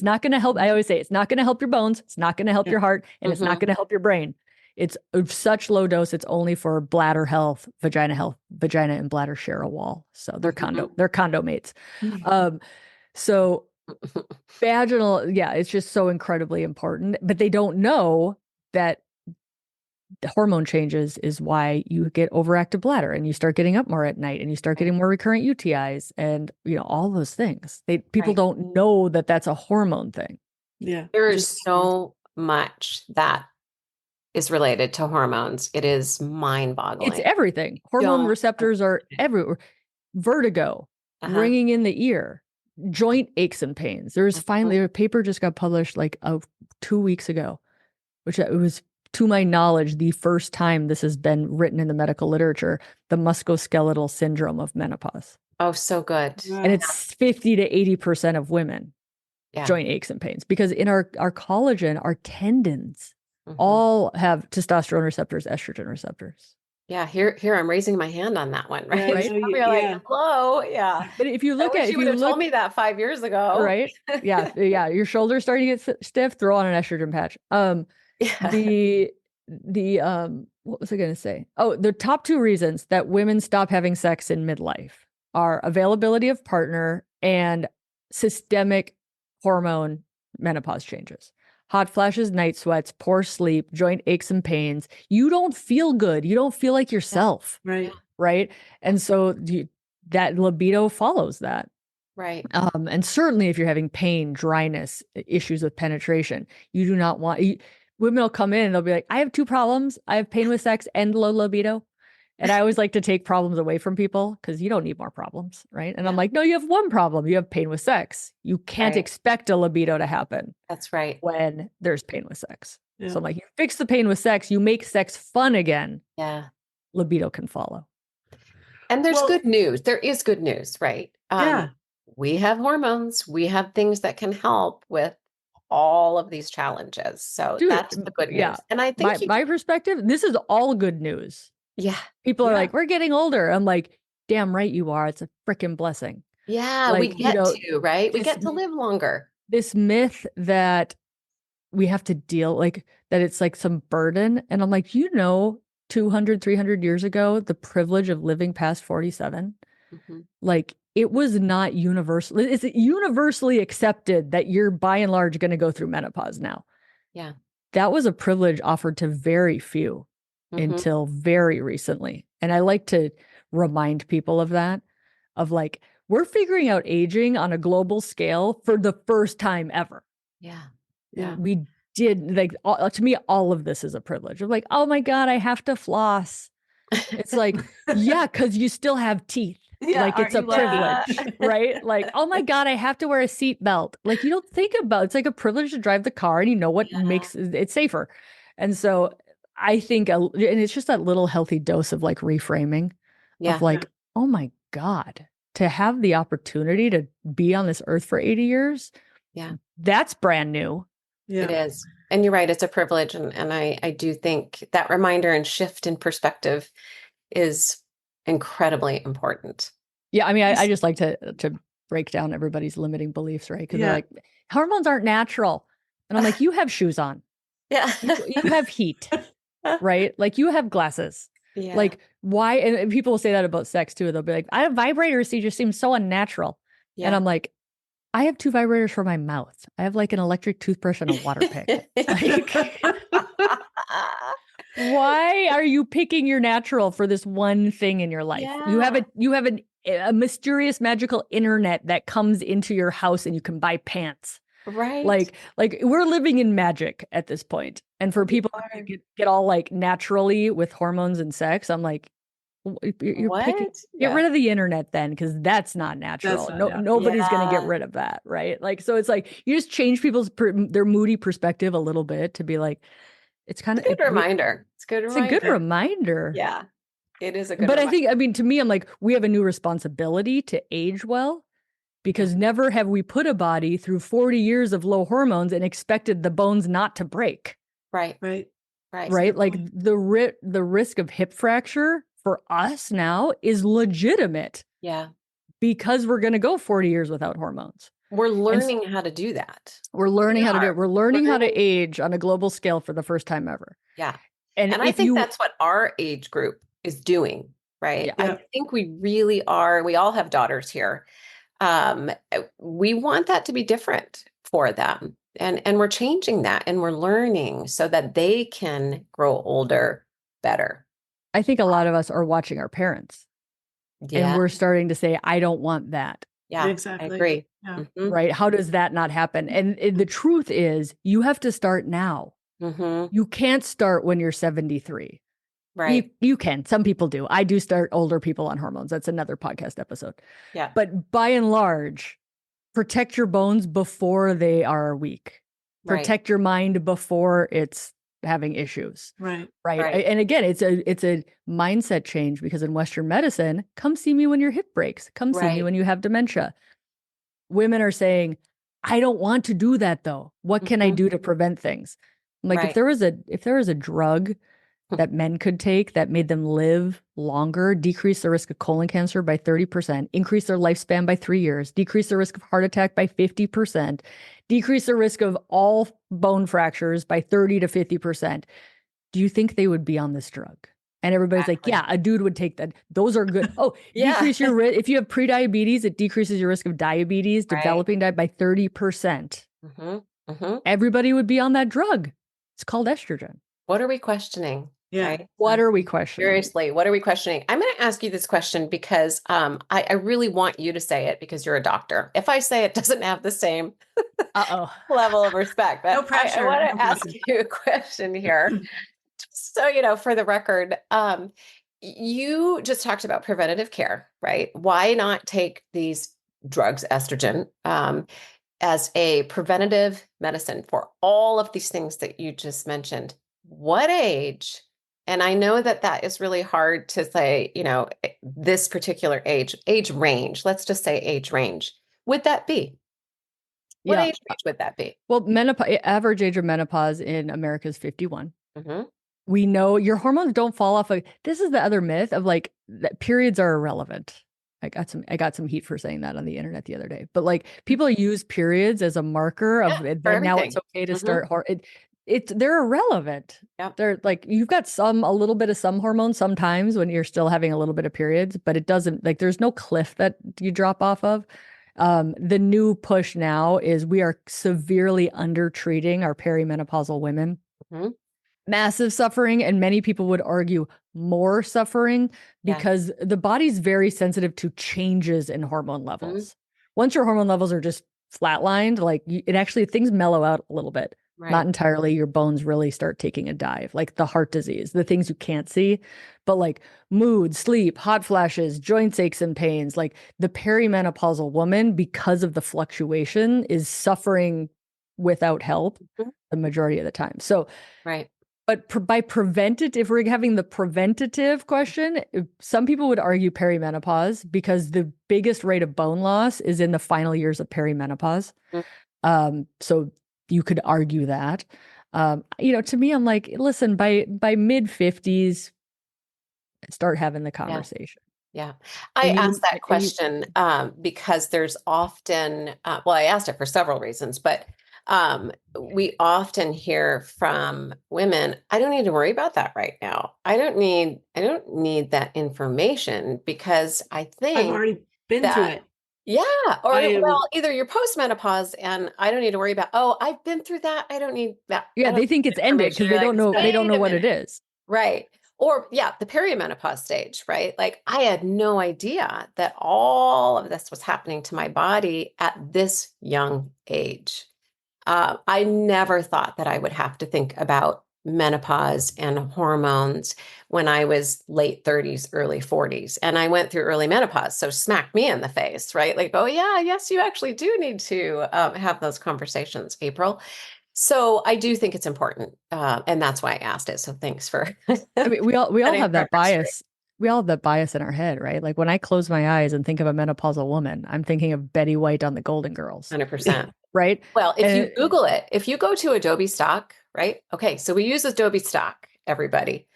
not going to help. I always say it's not going to help your bones. It's not going to help your heart, and it's not going to help your brain. It's such low dose. It's only for bladder health. Vagina and bladder share a wall. So they're condo mates. So vaginal, yeah, it's just so incredibly important, but they don't know that the hormone changes is why you get overactive bladder and you start getting up more at night and you start getting more recurrent UTIs and, all those things. People don't know that that's a hormone thing. Yeah. There is so much that is related to hormones. It is mind-boggling. It's everything. Hormone receptors are everywhere. Vertigo, ringing in the ear, joint aches and pains. There's finally a paper just got published like 2 weeks ago, which it was, to my knowledge, the first time this has been written in the medical literature, the musculoskeletal syndrome of menopause. Oh, so good. Wow. And it's 50 to 80% of women, joint aches and pains, because in our collagen, our tendons all have testosterone receptors, estrogen receptors. Yeah, here I'm raising my hand on that one, right? Right? You're like, hello, yeah. But if you look you would have told me that 5 years ago, right? Yeah, your shoulders starting to get stiff, throw on an estrogen patch. What was I going to say? Oh, the top 2 reasons that women stop having sex in midlife are availability of partner and systemic hormone menopause changes. Hot flashes, night sweats, poor sleep, joint aches and pains. You don't feel good. You don't feel like yourself. Right. Right. And so that libido follows that. Right. And certainly if you're having pain, dryness, issues with penetration, you do not want... women will come in and they'll be like, I have 2 problems. I have pain with sex and low libido. And I always like to take problems away from people because you don't need more problems, right? And I'm like, no, you have 1 problem. You have pain with sex. You can't expect a libido to happen. That's right. When there's pain with sex. Yeah. So I'm like, you fix the pain with sex, you make sex fun again. Yeah. Libido can follow. And there's good news. There is good news, right? We have hormones. We have things that can help with all of these challenges. So that's the good news. Yeah. And I think my perspective, this is all good news. Yeah. People are like, we're getting older. I'm like, damn right you are. It's a freaking blessing. Yeah, we get to, right? We get to live longer. This myth that we have to deal, like, that it's like some burden. And I'm like, 200, 300 years ago, the privilege of living past 47, like, it was not universal. It's universally accepted that you're by and large going to go through menopause now. Yeah. That was a privilege offered to very few until very recently. And I like to remind people of that, of like, we're figuring out aging on a global scale for the first time ever. Yeah. Yeah. We did, like, to me, all of this is a privilege. I'm like, oh my God, I have to floss. It's like, yeah, because you still have teeth. Yeah, like, it's a privilege, right? Like, oh my God, I have to wear a seatbelt. Like, you don't think about, it's like a privilege to drive the car and you know what makes it safer. And so I think, and it's just that little healthy dose of like reframing of like, oh my God, to have the opportunity to be on this earth for 80 years. Yeah. That's brand new. Yeah. It is. And you're right. It's a privilege. And I do think that reminder and shift in perspective is incredibly important. Yeah. I mean, I just like to break down everybody's limiting beliefs, right? Because they're like, hormones aren't natural. And I'm like, you have shoes on. Yeah. You have heat, right? Like, you have glasses. Yeah. Like, why? And people will say that about sex too. They'll be like, I have vibrators. You just seem so unnatural. Yeah. And I'm like, I have 2 vibrators for my mouth. I have like an electric toothbrush and a water pick. Like, why are you picking your natural for this one thing in your life? Yeah. You have a mysterious magical internet that comes into your house and you can buy pants. Right. Like we're living in magic at this point. And for people who get all like naturally with hormones and sex, I'm like, you're picking, get rid of the internet then, because that's not natural. Nobody's going to get rid of that, right? Like, so it's like you just change people's their moody perspective a little bit to be like, it's kind of a good reminder. It's good. It's a good reminder. Yeah, it is a good. But reminder. I mean, to me, I'm like, we have a new responsibility to age well, because never have we put a body through 40 years of low hormones and expected the bones not to break. Right. Like the risk of hip fracture for us now is legitimate. Yeah. Because we're going to go 40 years without hormones. We're learning how to do that. We're learning how to do it. We're learning how to age on a global scale for the first time ever. Yeah. And And I if think you, that's what our age group is doing, right? yeah, I think we really are, we all have daughters here. We want that to be different for them. And we're changing that and we're learning so that they can grow older better. I think a lot of us are watching our parents and Yeah. we're starting to say, I don't want that. Yeah. I Exactly. agree. Yeah. Mhm. Right? How does that not happen? And the truth is, you have to start now. Mhm. You can't start when you're 73. Right. You can. Some people do. I do start older people on hormones. That's another podcast episode. Yeah. But by and large, protect your bones before they are weak. Right. Protect your mind before it's having issues. Right. Right. Right. And again, it's a mindset change because in Western medicine, come see me when your hip breaks. Come see me Right. when you have dementia. Women are saying, I don't want to do that though. What can I Mhm. do to prevent things? I'm like, Right. if there was a drug that men could take that made them live longer, decrease the risk of colon cancer by 30%, increase their lifespan by 3 years, decrease the risk of heart attack by 50%, decrease the risk of all bone fractures by 30 to 50%. Do you think they would be on this drug? And everybody's like, Exactly. yeah, a dude would take that. Those are good. Oh, Yeah. decrease your risk. If you have prediabetes, it decreases your risk of diabetes, Right. developing that by 30%. Mhm. Mhm. Everybody would be on that drug. It's called estrogen. What are we questioning? Yeah. Right. What are we questioning? Seriously, what are we questioning? I'm going to ask you this question because I really want you to say it because you're a doctor. If I say it doesn't have the same Uh-oh. level of respect, but No pressure. I want No to ask pressure. you a question here. So, for the record, you just talked about preventative care, right? Why not take these drugs, estrogen, as a preventative medicine for all of these things that you just mentioned? What age? And I know that that is really hard to say, this particular age range, let's just say age range, would that be? What Yeah. age range would that be? Well, average age of menopause in America is 51. Hmm. We know your hormones don't fall off. This is the other myth of like that periods are irrelevant. I got some heat for saying that on the internet the other day. But like people use periods as a marker Yeah, of for then now it's everything. okay to Hmm. start they're irrelevant. Yep. They're like you've got a little bit of some hormones sometimes when you're still having a little bit of periods, but it doesn't like there's no cliff that you drop off of. The new push now is we are severely undertreating our perimenopausal women. Hmm. Massive suffering, and many people would argue more suffering Yeah. because the body's very sensitive to changes in hormone levels. Mhm. Once your hormone levels are just flatlined, like it actually things mellow out a little bit. Not Right. entirely, your bones really start taking a dive, like the heart disease, the things you can't see, but like mood, sleep, hot flashes, joint aches and pains, like the perimenopausal woman, because of the fluctuation, is suffering without help Mhm. the majority of the time. So, Right. but by preventative, if we're having the preventative question, some people would argue perimenopause because the biggest rate of bone loss is in the final years of perimenopause. So you could argue that. To me, I'm like, listen, by mid 50s, start having the Yeah. conversation. Yeah. I And you, asked that and you, question because there's often, well, I asked it for several reasons, but we often hear from women, I don't need to worry about that right now. I don't need that information because I I've think already been through that, it. yeah, or I am. well, either you're postmenopause and I don't need to worry about, oh, I've been through that. I don't need that. I yeah, don't they need think it's ended information. because You're like, they don't wait know a what it minute. is. Right. Or yeah, the perimenopause stage, right? Like I had no idea that all of this was happening to my body at this young age. I never thought that I would have to think about menopause and hormones when I was late 30s, early 40s. And I went through early menopause. So smack me in the face, right? Like, oh, yeah, yes, you actually do need to have those conversations, April. So I do think it's important. And that's why I asked it. So thanks for I mean, we all setting have the that record straight. bias. We all have that bias in our head, right? Like when I close my eyes and think of a menopausal woman, I'm thinking of Betty White on the Golden Girls, 100%. right? Well, if you And Google it, if you go to Adobe Stock, right? Okay, so we use Adobe Stock, everybody,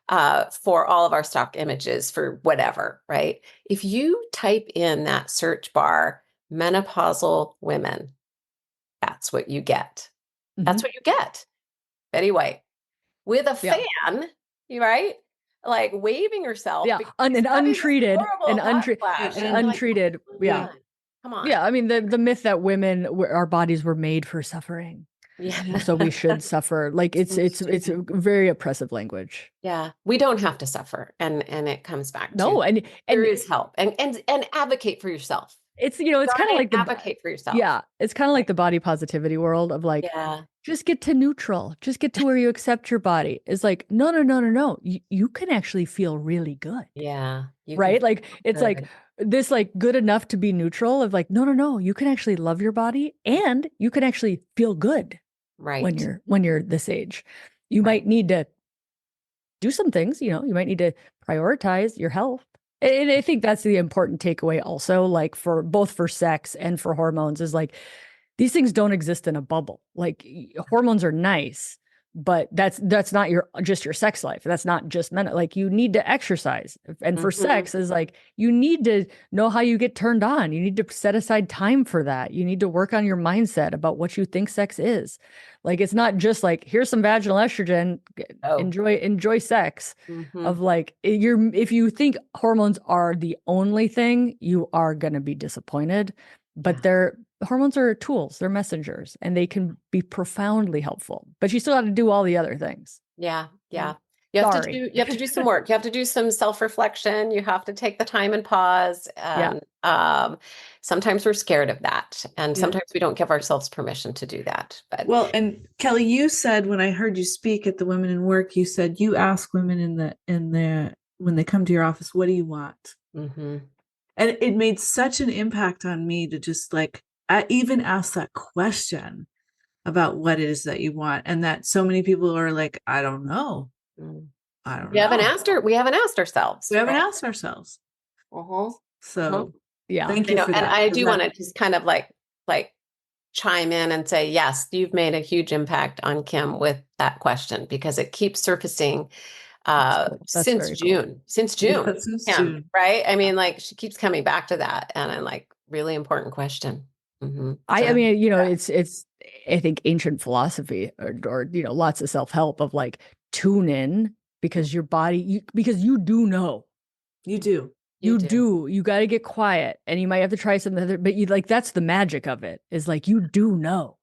for all of our stock images for whatever, right? If you type in that search bar, menopausal women, that's what you get. That's what you get. Betty White. with a Yeah. fan, right? Like waving herself. Yeah. because And she's having this untreated horrible and hot untreated, flash. and And you're like, untreated. Yeah. come on. Yeah. I mean, the myth that women, our bodies were made for suffering. Yeah. So we should suffer. Like it's a very oppressive language. Yeah. We don't have to suffer. And it comes back to No. And there is help and advocate for yourself. it's, it's kind of like advocate for yourself. yeah, it's kind of like the body positivity world of like, Yeah. just get to neutral, just get to where you accept your body. It's like, no. You can actually feel really good. Yeah. Right? Like it's like good. this like good enough to be neutral of like, no, you can actually love your body and you can actually feel good Right. when you're this age. You might need to do some things, you might need to prioritize your health. And I think that's the important takeaway also, like for both for sex and for hormones is like, these things don't exist in a bubble. Like hormones are nice, but that's not just your sex life. That's not just men. Like you need to exercise. And for sex is like, you need to know how you get turned on. You need to set aside time for that. You need to work on your mindset about what you think sex is. Like, it's not just like, here's some vaginal estrogen, enjoy sex. Of like, if you think hormones are the only thing, you are going to be disappointed. But hormones are tools, they're messengers, and they can be profoundly helpful. But you still have to do all the other things. Yeah. You have to do some work. You have to do some self-reflection. You have to take the time and pause. And sometimes we're scared of that. And sometimes we don't give ourselves permission to do that. But well, and Kelly, you said when I heard you speak at the Women in Work, you said you ask women in the when they come to your office, what do you want? And it made such an impact on me to just like, I even ask that question about what it is that you want. And that so many people are like, I don't know. We haven't asked ourselves. We haven't asked ourselves. So yeah. Thank you for that. And I do want to just kind of like chime in and say, yes, you've made a huge impact on Kim with that question, because it keeps surfacing since June, Kim, right? I mean, like she keeps coming back to that, and I'm like, really important question. I mean, it's I think ancient philosophy or lots of self-help of like tune in, because your body, because you do know. You do. You got to get quiet, and you might have to try something other, but you like, that's the magic of it, is like, you do know.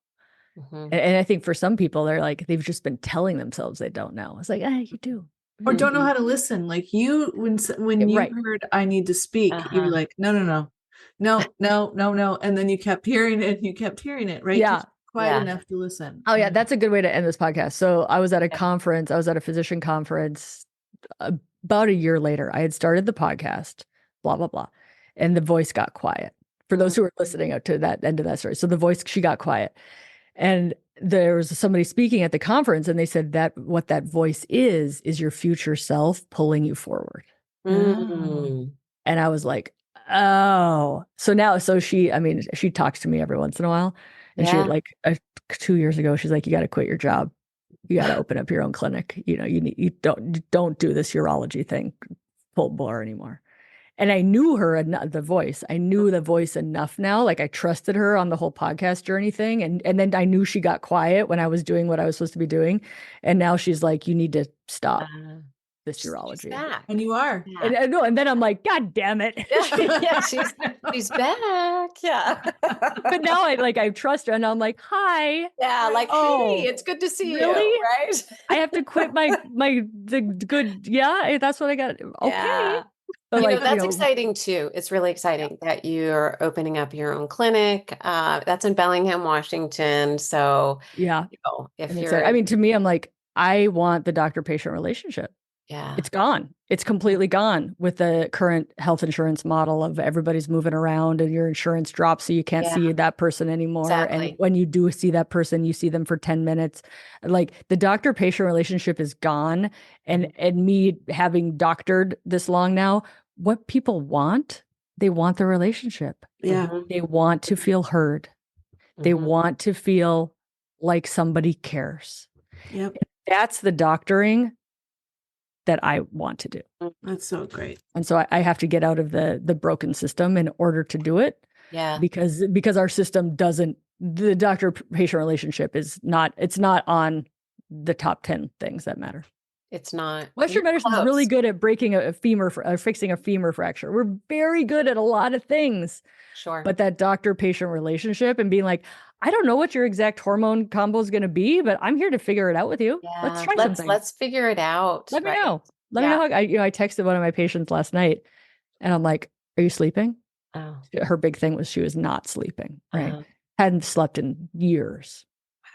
And I think for some people, they're like, they've just been telling themselves they don't know. It's like, you do. Or don't know how to listen. Like you, when you heard I need to speak, you were like, no. And then you kept hearing it, right? Yeah. Just quiet enough to listen. Oh yeah. That's a good way to end this podcast. So I was at a conference, I was at a physician conference about a year later. I had started the podcast, blah, blah, blah. And the voice got quiet. For those who are listening out to that end of that story. So the voice, she got quiet. And there was somebody speaking at the conference, and they said that what that voice is your future self pulling you forward. And I was like, oh, so she talks to me every once in a while. And she like 2 years ago, she's like, you got to quit your job. You got to open up your own clinic. You don't do this urology thing full bore anymore. And I knew the voice. I knew the voice enough now. Like I trusted her on the whole podcast journey thing. And then I knew she got quiet when I was doing what I was supposed to be doing. And now she's like, you need to stop this urology. And you are. And then I'm like, God damn it. She's back. Yeah. But now I trust her, and I'm like, hi. Yeah. Like, hey, it's good to see you. Right. I have to quit the good. Yeah. That's what I got. Okay. Yeah. But that's exciting too. It's really exciting that you're opening up your own clinic. That's in Bellingham, Washington. So if you're, to me, I'm like, I want the doctor-patient relationship. Yeah. It's gone. It's completely gone with the current health insurance model of everybody's moving around and your insurance drops, so you can't see that person anymore. Exactly. And when you do see that person, you see them for 10 minutes. Like the doctor-patient relationship is gone. And me having doctored this long now, what people want, they want the relationship. Yeah. They want to feel heard. They want to feel like somebody cares. Yep. And that's the doctoring that I want to do. That's so great. And so I have to get out of the broken system in order to do it. Yeah. Because our system the doctor-patient relationship is not, it's not on the top 10 things that matter. It's not. Western medicine is really good at breaking a femur, fixing a femur fracture. We're very good at a lot of things. Sure. But that doctor-patient relationship and being like, I don't know what your exact hormone combo is going to be, but I'm here to figure it out with you. Yeah, Let's try something. Let's figure it out. Let me right? know. Let me know. I texted one of my patients last night, and I'm like, "Are you sleeping?" Oh. Her big thing was she was not sleeping. Right, Uh-huh. hadn't slept in years.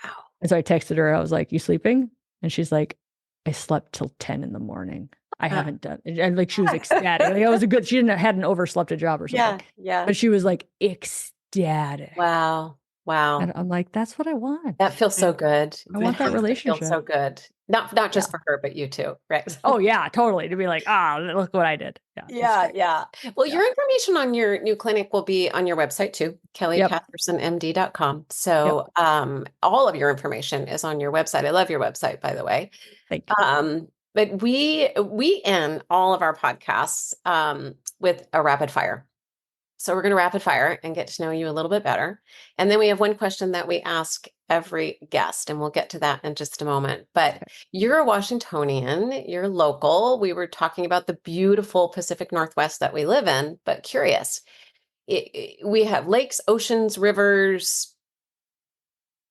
Wow. And so I texted her. I was like, "You sleeping?" And she's like, "I slept till 10 in the morning. I haven't done." And like she was ecstatic. Like, that was a good. She hadn't overslept a job or something. Yeah. But she was like ecstatic. Wow. And I'm like, that's what I want. That feels so good. I want that relationship. Feels so good. Not just for her, but you too, right? Oh yeah, totally. To be like, look what I did. Yeah. Well, your information on your new clinic will be on your website too, kellycaspersonmd.com. So all of your information is on your website. I love your website, by the way. Thank you. But we end all of our podcasts with a rapid fire. So we're going to rapid fire and get to know you a little bit better. And then we have one question that we ask every guest, and we'll get to that in just a moment. But you're a Washingtonian, you're local. We were talking about the beautiful Pacific Northwest that we live in, but curious. We have lakes, oceans, rivers.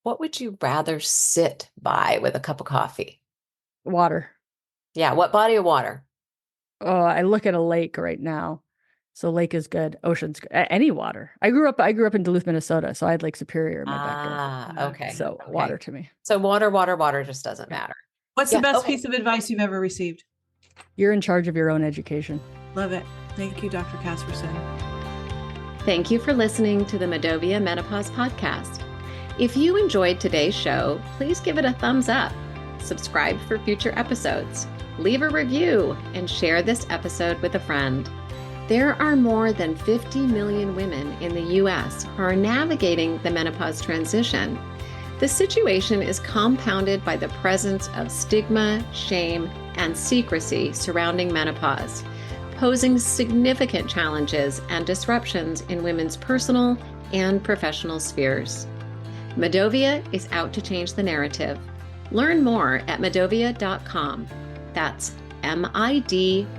What would you rather sit by with a cup of coffee? Water. Yeah. What body of water? Oh, I look at a lake right now. So lake is good. Ocean's good. Any water. I grew up in Duluth, Minnesota. So I had Lake Superior in my back door. Okay. So water to me. So water just doesn't matter. What's the best piece of advice you've ever received? You're in charge of your own education. Love it. Thank you, Dr. Casperson. Thank you for listening to the Medovia Menopause Podcast. If you enjoyed today's show, please give it a thumbs up, subscribe for future episodes, leave a review, and share this episode with a friend. There are more than 50 million women in the U.S. who are navigating the menopause transition. The situation is compounded by the presence of stigma, shame, and secrecy surrounding menopause, posing significant challenges and disruptions in women's personal and professional spheres. Medovia is out to change the narrative. Learn more at medovia.com. That's MIDOVIA.com.